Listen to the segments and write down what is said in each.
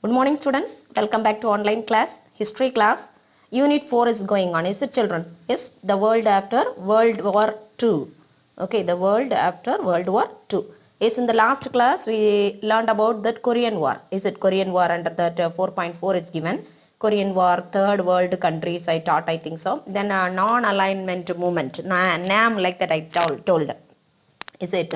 Good morning students, welcome back to online class, history class. Unit 4 is going on, is it children? Yes, the world after World War II. Okay, the world after World War II. Yes, in the last class we learned about that Korean War. Is it Korean War under that 4.4 is given. Korean War, third world countries I taught, I think so. Then non-alignment movement, NAM like that I told. Is it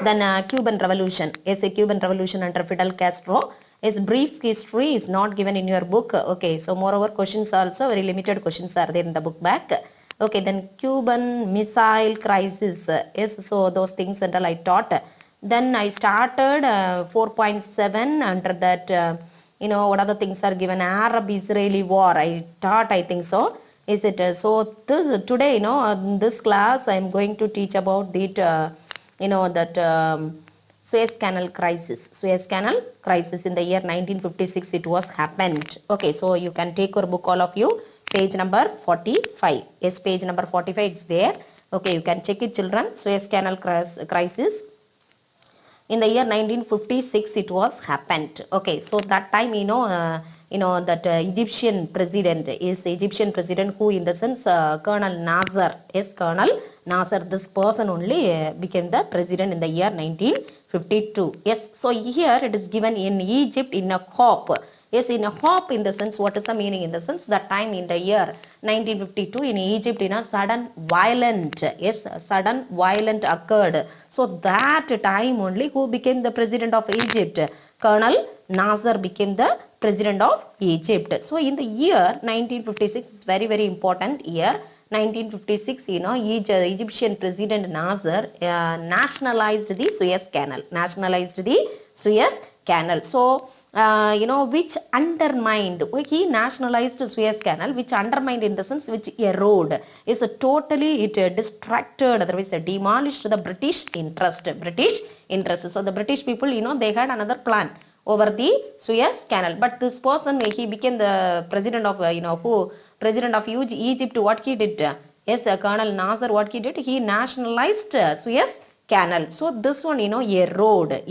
then Cuban Revolution? Is a Cuban Revolution under Fidel Castro. Is brief history is not given in your book. Okay, so moreover questions also very limited questions are there in the book back. Okay, then Cuban Missile Crisis. Yes, so those things and all I taught. Then I started 4.7 under that. What other things are given? Arab-Israeli war. I taught, I think so. Is it so? Today, in this class, I am going to teach about the that Suez Canal crisis. Suez Canal crisis in the year 1956 it was happened. Okay, so you can take your book, all of you, page number 45. Yes, page number 45 it's there. Okay, you can check it children. Suez Canal crisis in the year 1956 it was happened. Okay, so that time that Egyptian president is Egyptian president who in the sense Colonel Nasser. Yes, Colonel Nasser, this person only became the president in the year 1952. Yes, so here it is given in Egypt in a COP. Yes, in a hop in the sense, what is the meaning in the sense that time in the year 1952 in Egypt in a sudden violent occurred. So that time only who became the president of Egypt? Colonel Nasser became the president of Egypt. So in the year 1956 is very very important year. 1956, Egyptian president Nasser nationalized the Suez Canal. So which undermined, he nationalized Suez Canal, which undermined in the sense which erode is totally distracted, otherwise demolished the British interest. So the British people, they had another plan over the Suez Canal, but this person, he became the president of president of Egypt. What he did? Yes, Colonel Nasser, what he did? He nationalized Suez Canal. So this one, erode,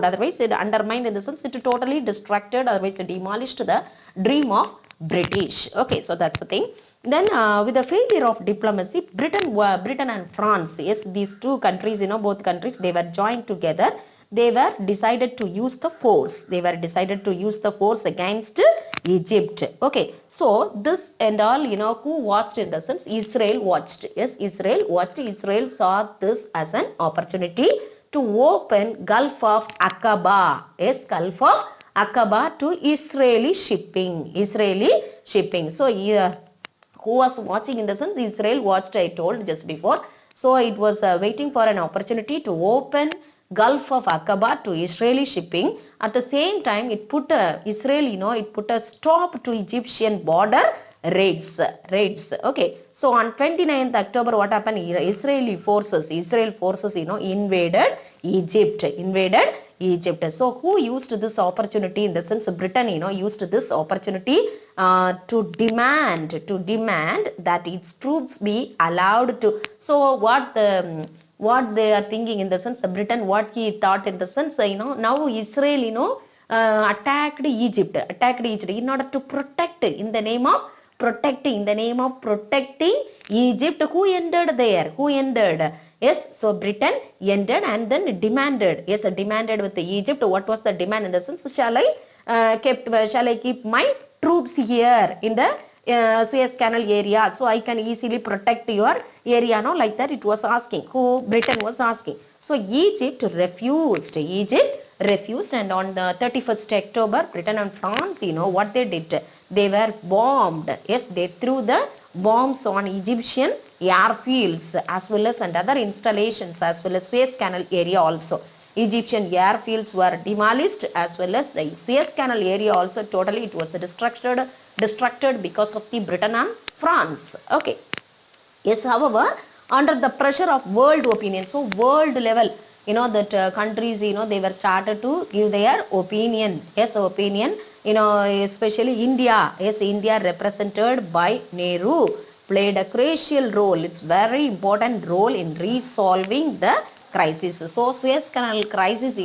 otherwise it undermined in the sense it totally distracted, otherwise it demolished the dream of British. Okay, so that's the thing. Then with the failure of diplomacy, Britain and France, yes, these two countries, both countries, they were joined together. They were decided to use the force. Against Egypt. Okay, so this and all, who watched in the sense? Israel watched. Yes, Israel watched. Israel saw this as an opportunity to open Gulf of Aqaba. Yes, Gulf of Aqaba to Israeli shipping. So who was watching in the sense? Israel watched, I told just before. So it was waiting for an opportunity to open Gulf of Aqaba to Israeli shipping. At the same time, it put it put a stop to Egyptian border raids. Okay, so on 29th October, what happened? Israel forces, invaded Egypt. So who used this opportunity in the sense of Britain? Used this opportunity to demand that its troops be allowed to. So what they are thinking in the sense of Britain, what he thought in the sense, now Israel, attacked Egypt in order to protect, in the name of protecting Egypt. Who entered there? Yes, so Britain entered and then demanded. Yes, demanded with Egypt. What was the demand in the sense? Shall I keep my troops here in the Suez Canal area, so I can easily protect your area, like that it was asking. Who? Britain was asking. So Egypt refused, and on the 31st October, Britain and France, what they did? They were bombed. Yes, they threw the bombs on Egyptian airfields as well as and other installations as well as Suez Canal area also. Egyptian airfields were demolished as well as the Suez Canal area also totally it was distracted because of the Britain and France. Okay. Yes, however, under the pressure of world opinion, so world level, that countries, they were started to give their opinion. Yes, opinion, especially India. Yes, India represented by Nehru played a crucial role. It's very important role in resolving the crisis. So Suez Canal crisis,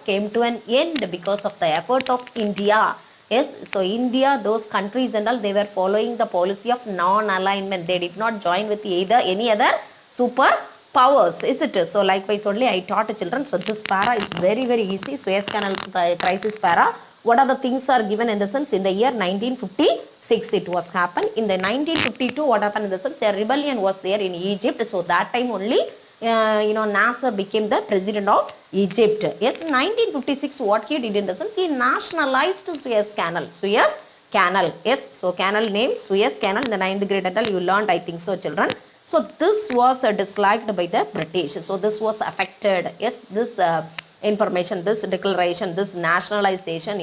came to an end because of the effort of India. Yes, so India, those countries and all, they were following the policy of non-alignment. They did not join with either any other super powers, is it? So likewise only I taught children. So this para is very very easy. Suez Canal crisis para. What are the things are given in the sense in the year 1956 it was happened. In the 1952 what happened in the sense a rebellion was there in Egypt. So that time only Nasser became the president of Egypt. Yes, 1956 what he did in the sense he nationalized Suez Canal. Suez Canal. Yes, so canal name Suez Canal in the 9th grade and all you learned, I think so, children. So this was disliked by the British. So this was affected. Yes, this information, this declaration, this nationalization,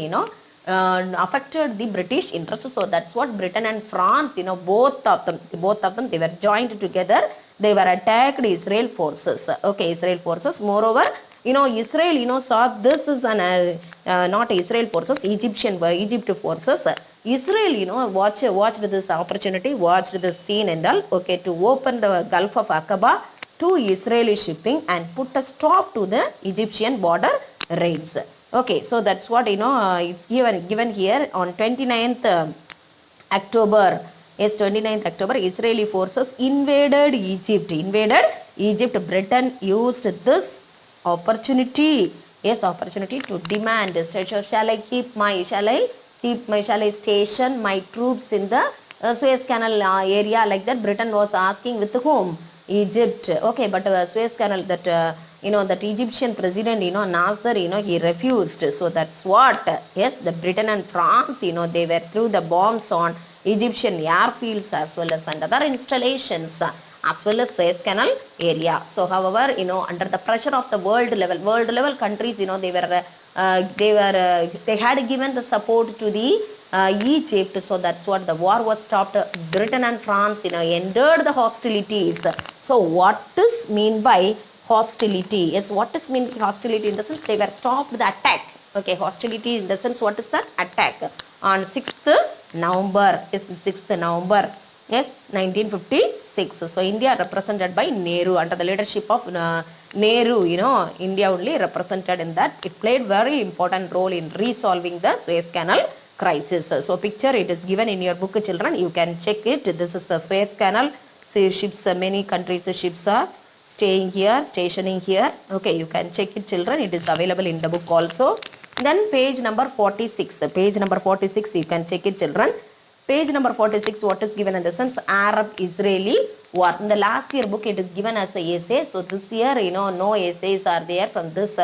affected the British interest. So that's what Britain and France, both of them, they were joined together. They were attacked Israel forces. Okay, Israel forces. Moreover, Israel, saw this is an not Israel forces, Egypt forces. Israel, watched this opportunity, watched this scene and all. Okay, to open the Gulf of Aqaba to Israeli shipping and put a stop to the Egyptian border raids. Okay, so that's what it's given here on 29th October. Yes, 29th October, Israeli forces invaded Egypt. Britain used this opportunity. Yes, opportunity to demand. So shall I station my troops in the Suez Canal area, like that Britain was asking with whom? Egypt. Okay, but Suez Canal, that that Egyptian president, Nasser, he refused. So that's what, yes, the Britain and France, they were threw the bombs on Egyptian airfields as well as other installations as well as Suez Canal area. So however, under the pressure of the world level countries, they had given the support to the Egypt. So that's what the war was stopped. Britain and France, endured the hostilities. So what is mean by hostility? Yes, what is mean by hostility in the sense they were stopped the attack. Okay, hostility in the sense what is that? Attack on 6th November. Yes, 6th November. Yes, 1956. So India represented by Nehru under the leadership of Nehru. India only represented in that. It played very important role in resolving the Suez Canal crisis. So picture it is given in your book, children. You can check it. This is the Suez Canal. See ships, many countries ships are staying here, stationing here. Okay, you can check it, children. It is available in the book also. Then page number 46. Page number 46, you can check it, children. Page number 46, what is given in the sense Arab-Israeli war. In the last year book, it is given as a essay. So this year, no essays are there from this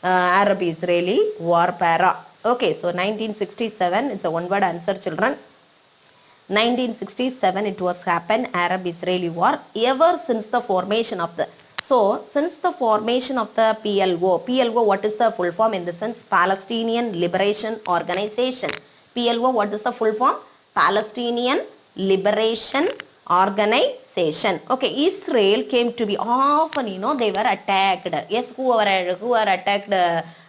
Arab-Israeli war para. Okay, so 1967, it's a one-word answer, children. 1967, it was happened, Arab-Israeli war, ever since the formation of the... So, since the formation of the PLO, what is the full form in the sense? Palestinian Liberation Organization. PLO, what is the full form? Palestinian Liberation Organization. Okay, Israel came to be often, they were attacked. Yes, who are attacked,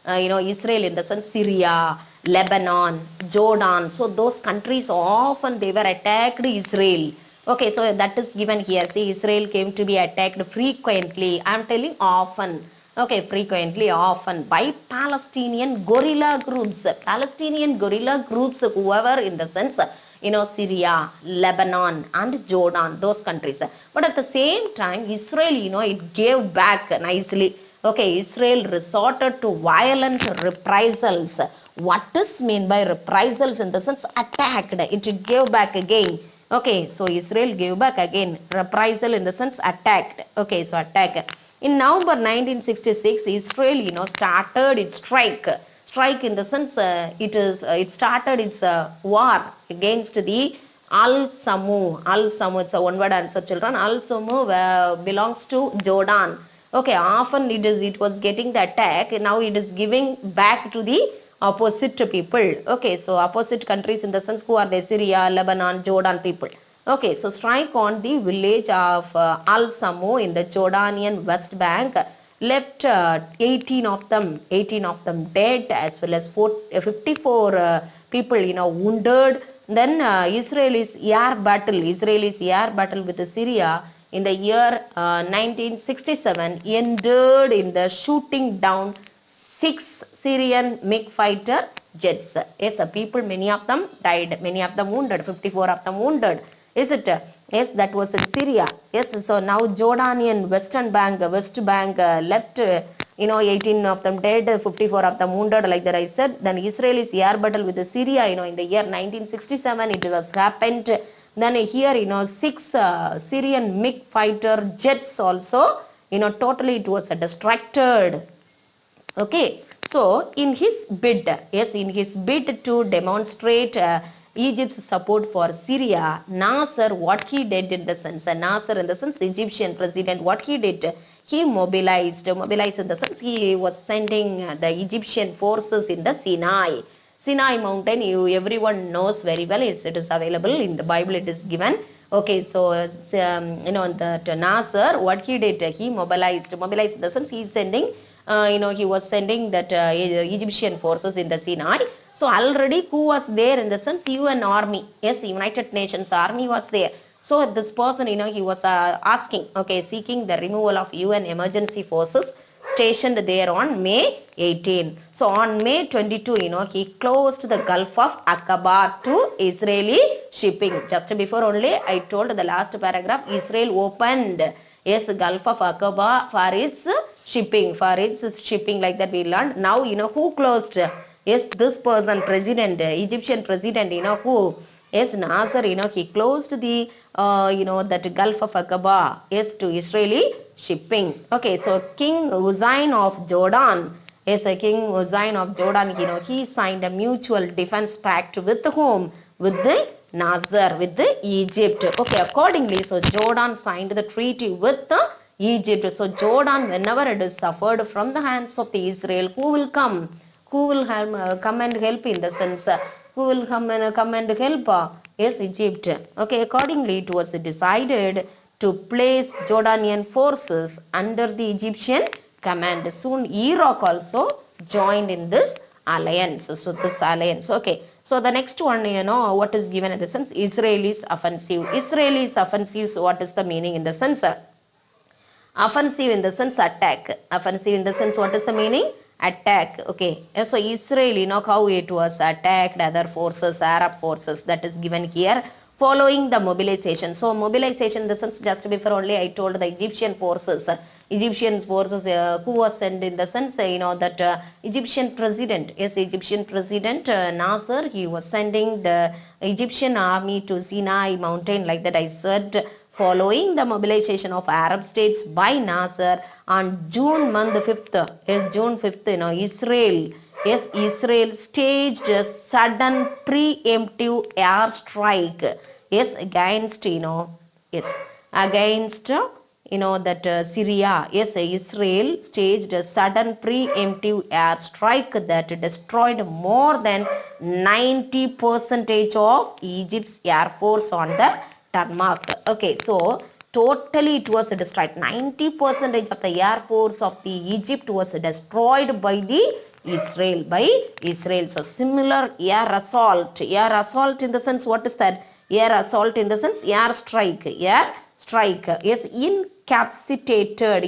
Israel in the sense Syria, Lebanon, Jordan. So those countries often they were attacked Israel. Okay, so that is given here. See, Israel came to be attacked frequently. I am telling often. Okay, frequently, often by Palestinian guerrilla groups. Palestinian guerrilla groups, whoever in the sense, Syria, Lebanon and Jordan, those countries. But at the same time, Israel, it gave back nicely. Okay, Israel resorted to violent reprisals. What is mean by reprisals in the sense attacked? It gave back again. Okay, so Israel gave back again. Reprisal in the sense attacked. Okay, so attack. In November 1966, Israel, started its strike. Strike in the sense it started its war against the Al-Samu. Al-Samu, it's a one-word answer, children. Al-Samu belongs to Jordan. Okay, often it was getting the attack. Now it is giving back to the opposite people. Okay, so opposite countries in the sense who are the Syria, Lebanon, Jordan people. Okay, so strike on the village of Al-Samu in the Jordanian West Bank left 18 of them dead as well as 54 people wounded. Then Israelis air battle with Syria in the year 1967 ended in the shooting down six Syrian MiG fighter jets. Yes, people, many of them died, many of them wounded, 54 of them wounded. Is it? Yes, that was in Syria. Yes, so now Jordanian West Bank left, 18 of them dead, 54 of them wounded, like that I said. Then Israel's air battle with the Syria, in the year 1967, it was happened. Then here, 6 Syrian MiG fighter jets also, totally it was distracted. Okay, so in his bid to demonstrate Egypt's support for Syria, Nasser, what he did in the sense, Nasser in the sense, the Egyptian president, what he did, he mobilized in the sense, he was sending the Egyptian forces in the Sinai mountain. Everyone knows very well, it is available in the Bible, it is given. Okay, so that Nasser, what he did, he mobilized in the sense, he is sending, he was sending that Egyptian forces in the Sinai. So already who was there in the sense, UN army, yes, United Nations army was there. So this person, he was asking, okay, seeking the removal of UN emergency forces stationed there on May 18. So on May 22, he closed the Gulf of Aqaba to Israeli shipping. Just before only, I told the last paragraph, Israel opened, yes, the Gulf of Aqaba for its shipping, like that we learned. Now, who closed? Yes, this person, president, Egyptian president, who? Yes, Nasser, he closed the, that Gulf of Aqaba, yes, to Israeli shipping. Okay, so King Hussein of Jordan, yes, King Hussein of Jordan, he signed a mutual defense pact with whom? With the Nasser, with the Egypt. Okay, accordingly, so Jordan signed the treaty with the Egypt. So Jordan, whenever it is suffered from the hands of the Israel, who will come? Who will come and help in the sense? Who will come and help? Yes, Egypt. Okay, accordingly, it was decided to place Jordanian forces under the Egyptian command. Soon, Iraq also joined in this alliance. So this alliance. Okay. So the next one, what is given in the sense? Israelis offensive. Israelis offensive. So what is the meaning in the sense? Offensive in the sense attack. Offensive in the sense, what is the meaning? Attack. Okay. So Israel, how it was attacked other forces, Arab forces, that is given here following the mobilization. So mobilization in the sense, just before only I told the Egyptian forces who was sent in the sense, that Egyptian president, yes, Egyptian president Nasser, he was sending the Egyptian army to Sinai mountain, like that I said, following the mobilization of Arab states by Nasser on June month 5th. Yes, June 5th, Israel staged a sudden preemptive airstrike. Yes, against, that Syria. Yes, Israel staged a sudden preemptive airstrike that destroyed more than 90% of Egypt's air force on the tarmac. Okay, so totally it was destroyed. 90% of the air force of the Egypt was destroyed by the Israel. So similar air assault in the sense, what is that? Air assault in the sense, air strike. Yes, incapacitated,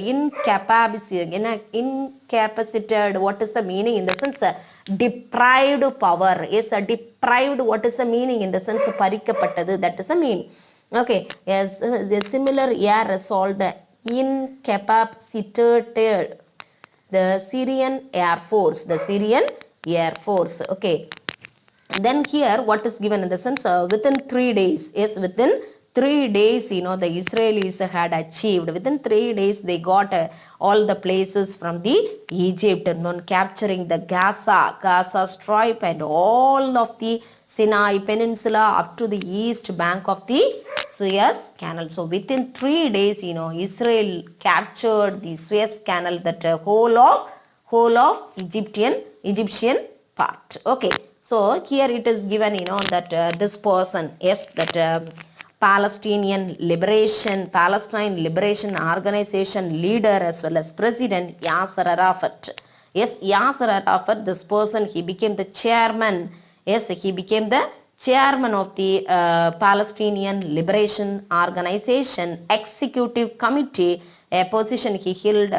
what is the meaning in the sense? Deprived power. Yes, deprived, what is the meaning in the sense? Parikkapattadu, that is the meaning. Okay, yes, the similar air assault incapacitated the Syrian Air Force. Okay. Then here, what is given in the sense, within 3 days, yes, within 3 days, the Israelis had achieved, within 3 days, they got all the places from the Egypt, capturing the Gaza Strip and all of the Sinai Peninsula up to the east bank of the Suez Canal. So within 3 days, Israel captured the Suez Canal, that whole of Egyptian part. Okay. So here it is given, that this person, yes, that Palestine Liberation Organization leader as well as President Yasser Arafat. Yes, Yasser Arafat, this person, he became the chairman. Yes, he became the chairman of the Palestinian Liberation Organization Executive Committee, a position he held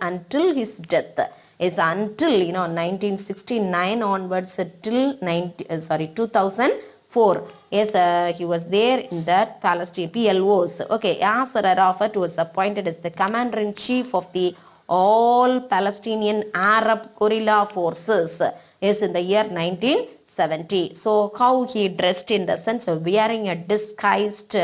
until his death. is until 1969 onwards till 2004. Yes, he was there in that Palestine PLOs. Okay, Yasser Arafat was appointed as the commander-in-chief of the all Palestinian Arab guerrilla forces is in the year 1970. So how he dressed in the sense of wearing a disguised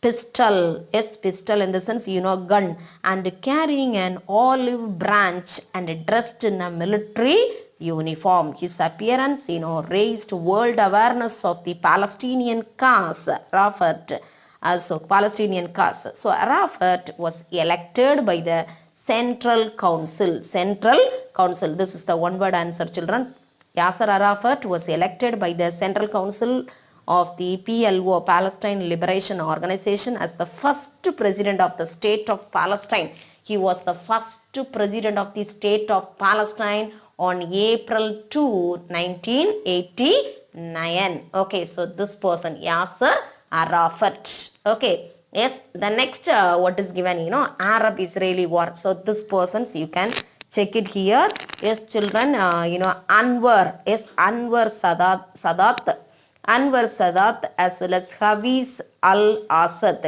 pistol, yes, pistol in the sense, gun, and carrying an olive branch and dressed in a military uniform. His appearance, raised world awareness of the Palestinian cause, Arafat, also Palestinian cause. So Arafat was elected by the Central Council. This is the one word answer, children. Yasser Arafat was elected by the Central Council of the PLO, Palestine Liberation Organization, as the first president of the state of Palestine. He was the first president of the state of Palestine on April 2, 1989. Okay, so this person, Yasser Arafat. Okay. Yes, the next what is given, Arab-Israeli war. So this persons, you can check it here. Yes, children, Anwar. Yes, Anwar Sadat, as well as Hafiz al-Assad.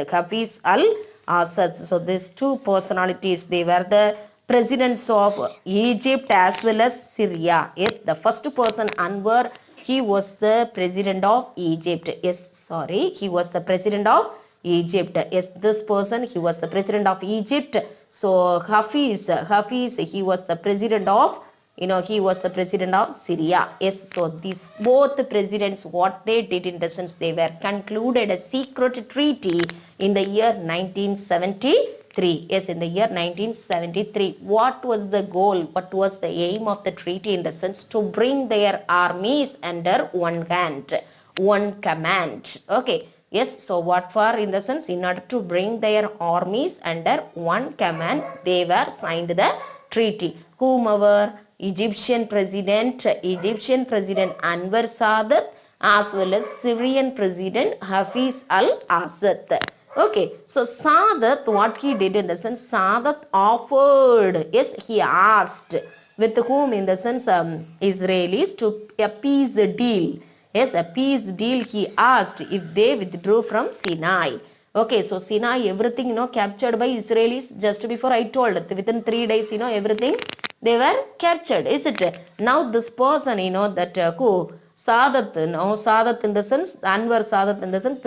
So these two personalities, they were the presidents of Egypt as well as Syria. Yes, the first person, Anwar, he was the president of Egypt. Yes, sorry, he was the president of Egypt. Yes, this person, he was the president of Egypt. So Hafiz, he was the president of, he was the president of Syria. Yes, so these both presidents, what they did in the sense, they were concluded a secret treaty in the year 1973. Yes, in the year 1973. What was the goal? What was the aim of the treaty in the sense? To bring their armies under one hand, one command. Okay. Yes, so what for in the sense, in order to bring their armies under one command, they were signed the treaty. Whomever, Egyptian President Anwar Sadat, as well as Syrian President Hafiz al-Assad. Okay, so Sadat, what he did in the sense, Sadat offered, yes, he asked, with whom in the sense, Israelis to a peace deal. Yes, a peace deal he asked if they withdrew from Sinai. Okay, so Sinai, everything, captured by Israelis. Just before I told, within 3 days, everything, they were captured, is it? Now this person, that Sadat, Sadat in the sense, Anwar Sadat in the sense,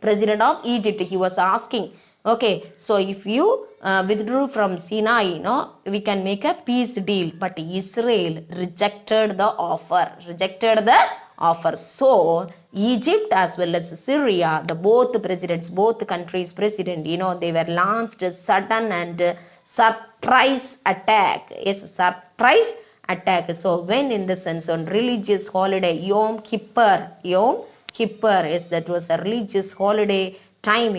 president of Egypt, he was asking, okay, so if you withdrew from Sinai, we can make a peace deal. But Israel rejected the offer. So Egypt as well as Syria, the both countries' president, they were launched a sudden and surprise attack. Yes, surprise attack. So when in the sense on religious holiday, Yom Kippur, yes, that was a religious holiday time,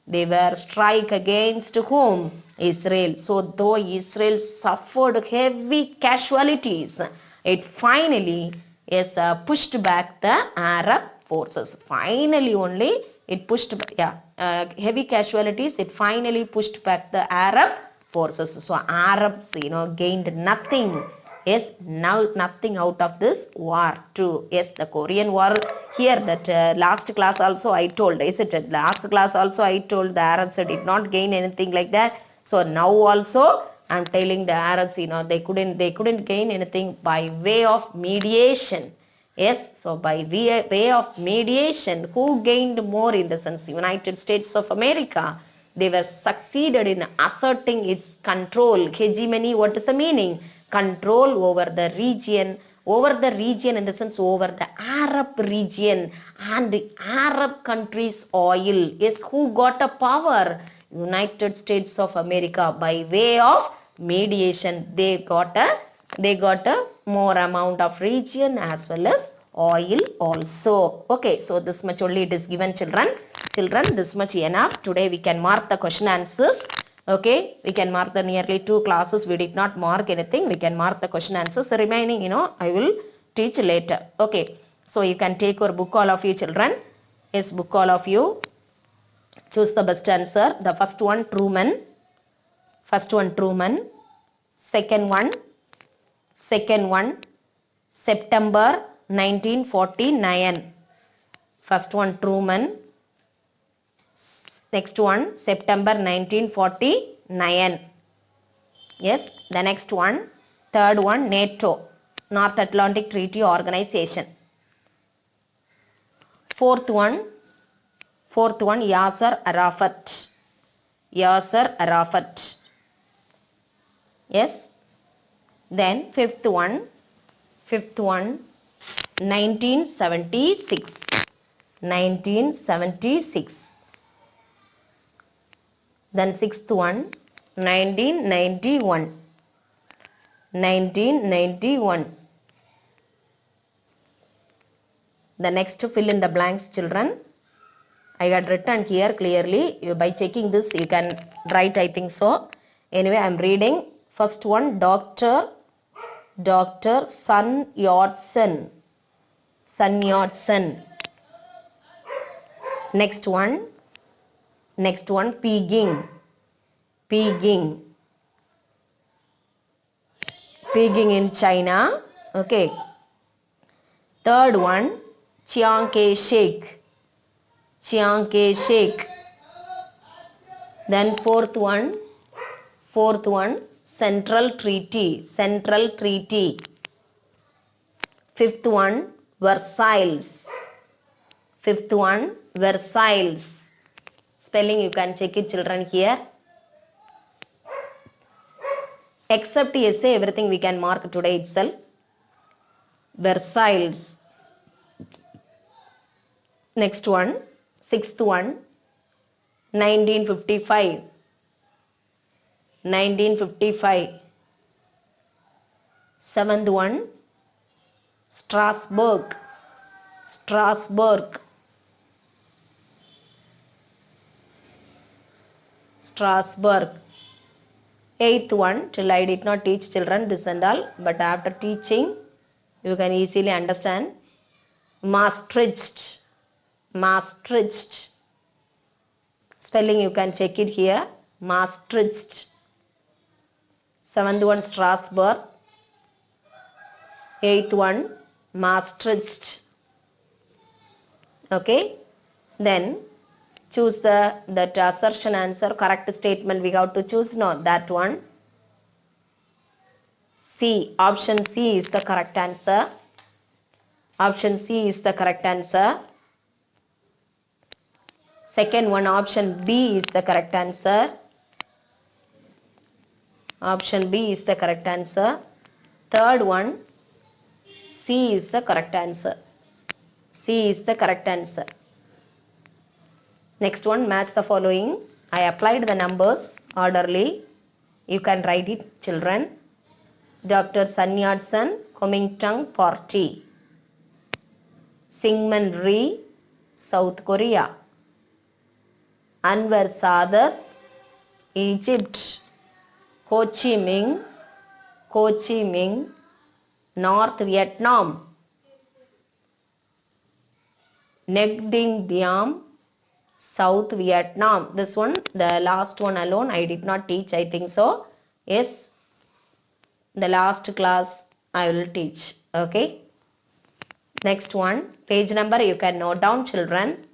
they were strike against whom? Israel. So though Israel suffered heavy casualties, it finally pushed back the Arab forces. Finally only it pushed, heavy casualties, it finally pushed back the Arab forces. So Arabs, gained nothing. Yes, now nothing out of this war too. Yes, the Korean war here, that last class also I told, is it? Last class also I told the Arabs did not gain anything like that. So now also I'm telling the Arabs, they couldn't gain anything by way of mediation. Yes, so by way of mediation, who gained more in the sense? United States of America. They were succeeded in asserting its control, hegemony. What is the meaning? Control over the region in the sense over the Arab region and the Arab countries' oil. Yes, who got a power? United States of America. By way of mediation, they got a more amount of region as well as oil also. Okay, so this much only it is given, children, this much enough. Today we can mark the question answers. Okay, we can mark the nearly 2 classes. We did not mark anything. We can mark the question answers. The remaining, I will teach later. Okay, so you can take your book, all of you children. Yes, book, all of you. Choose the best answer. The first one, Truman. Second one, September 1949. First one, Truman. Next one, September 1949. Yes, the next one, third one, NATO, North Atlantic Treaty Organization. Fourth one, Yasser Arafat. Yes. Then fifth one, 1976. Then sixth one, 1991. The next, fill in the blanks, children. I had written here clearly. By checking this, you can write, I think so. Anyway, I am reading. First one, Dr. Sun Yat-sen. Next one, Peking in China. Okay. Third one, Chiang Kai-shek. Then fourth one, Central Treaty. Fifth one, Versailles. Spelling, you can check it, children, here. Except essay, everything we can mark today itself. Versailles. Next one, sixth one, 1955. Seventh one, Strasbourg. Eighth one, till I did not teach children this and all, but after teaching, you can easily understand. Maastricht. Spelling, you can check it here. Maastricht. Seventh one, Strasbourg. Eighth one, Maastricht. Okay. Then choose that assertion answer, correct statement we have to choose. No, that one. C. Option C is the correct answer. Second one, option B is the correct answer. Third one, C is the correct answer. Next one, match the following. I applied the numbers orderly. You can write it, children. Dr. Sun Yat-sen, Kuomintang Party. Syngman Rhee, South Korea. Anwar Sadat, Egypt. Ho Chi Minh, North Vietnam. Ngoc Dinh Diem, South Vietnam. This one, the last one alone, I did not teach, I think so. Yes, the last class I will teach. Okay. Next one, page number you can note down, children.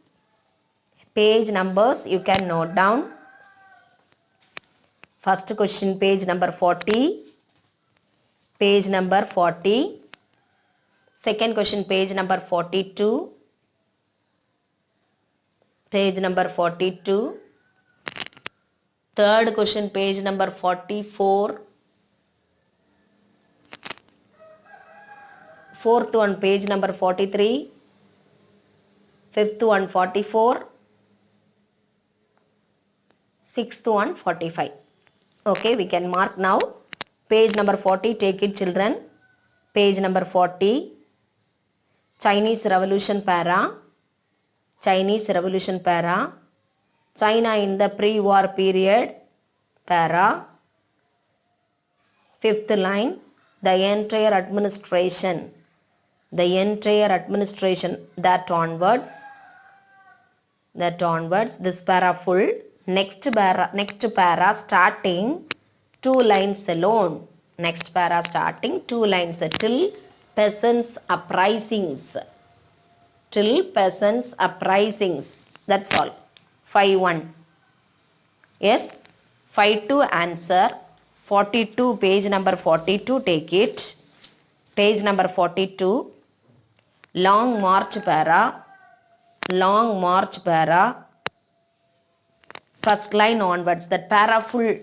Page numbers you can note down. First question, page number 40. Second question, page number 42. Third question, page number 44. Fourth one, page number 43. Fifth one, 44. Sixth one, 45. Okay, we can mark now. Page number 40, take it, children. Page number 40. Chinese Revolution para. China in the pre-war period. Para. Fifth line. The entire administration. That onwards. This para full. Next para starting 2 lines alone. Next para starting 2 lines. Till peasants uprisings. Till peasants uprisings. That's all. 5-1. Yes. 5-2 answer. 42, page number 42, take it. Page number 42. Long march para. Long march para. First line onwards. That para full.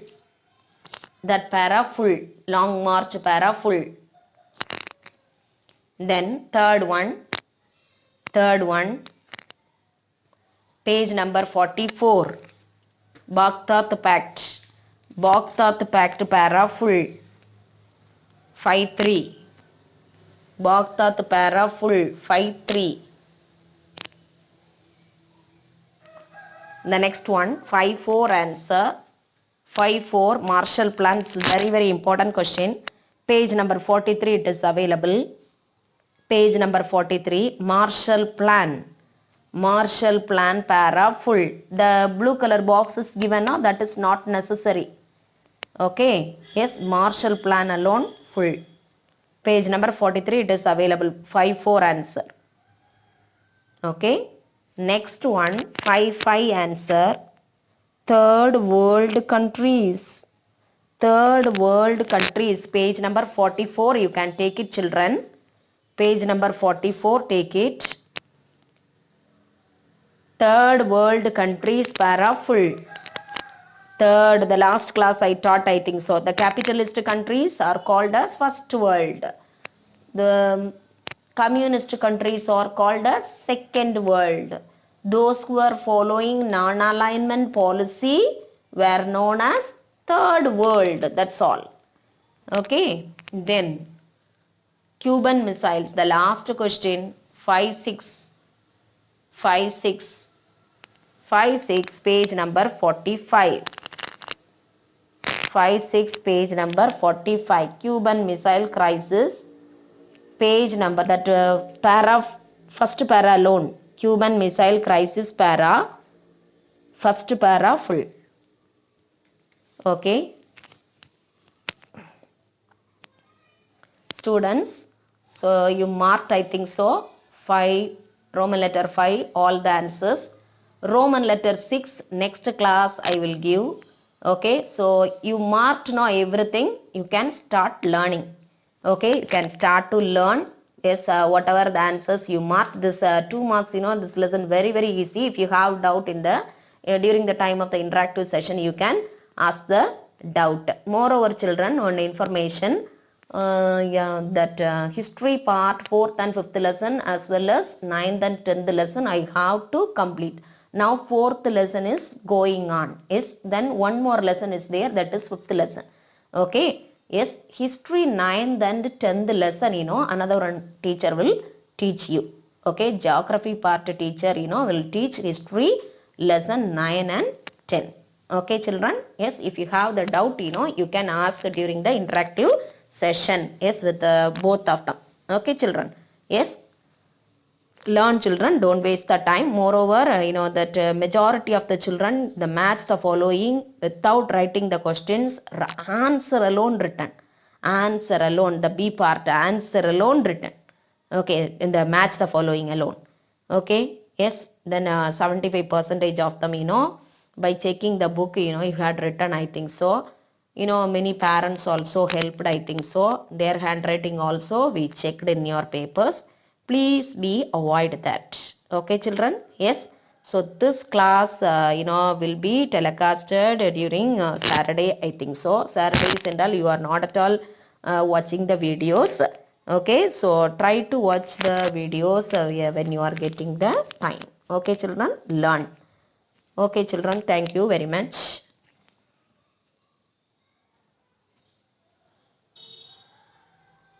That para full. Long march para full. Then third one. Third one. Page number 44. Baghdad Pact. Baghdad Pact para full. 5-3. Baghdad para full. 5-3. The next one, 5-4 answer. 5-4 Marshall Plan. It's very, very important question. Page number 43 it is available. Page number 43, Marshall Plan. Marshall Plan para full. The blue color box is given now, that is not necessary. Okay. Yes, Marshall Plan alone full. Page number 43 it is available. 5-4 answer. Okay. Next one, 5-5 answer. Third world countries. Third world countries. Page number 44. You can take it, children. Page number 44. Take it. Third world countries para full. Third, the last class I taught, I think so. The capitalist countries are called as first world. The communist countries are called as second world. Those who are following non-alignment policy were known as third world. That's all. Okay. Then Cuban missiles. The last question. 5-6. 5-6. 5-6 page number 45. 5-6 page number 45. Cuban Missile Crisis. Page number that para, first para alone. Cuban Missile Crisis para. First para full. Okay. Students, so you marked, I think so, 5, Roman letter 5, all the answers. Roman letter 6, next class I will give. Okay, so you marked now everything, you can start learning. Okay, you can start to learn. Yes, whatever the answers you marked, this 2 marks, this lesson very, very easy. If you have doubt in the, during the time of the interactive session, you can ask the doubt. Moreover, children, one information, that history part 4th and 5th lesson as well as 9th and 10th lesson I have to complete. Now 4th lesson is going on. Yes, then one more lesson is there, that is 5th lesson. Okay. Yes, history 9th and 10th lesson, another one teacher will teach you. Okay, geography part teacher, will teach history lesson 9 and 10. Okay, children. Yes, if you have the doubt, you can ask during the interactive session. Yes, with both of them. Okay, children. Yes. Learn, children, don't waste the time. Moreover, that majority of the children, the match the following without writing the questions, answer alone written. Answer alone, the B part, answer alone written. Okay, in the match the following alone. Okay, yes, then 75% of them, by checking the book, you had written, I think so. Many parents also helped, I think so. Their handwriting also we checked in your papers. Please be avoid that. Okay, children? Yes. So this class, will be telecasted during Saturday, I think so. Saturdays and all, you are not at all watching the videos. Okay, so try to watch the videos when you are getting the time. Okay, children? Learn. Okay, children. Thank you very much.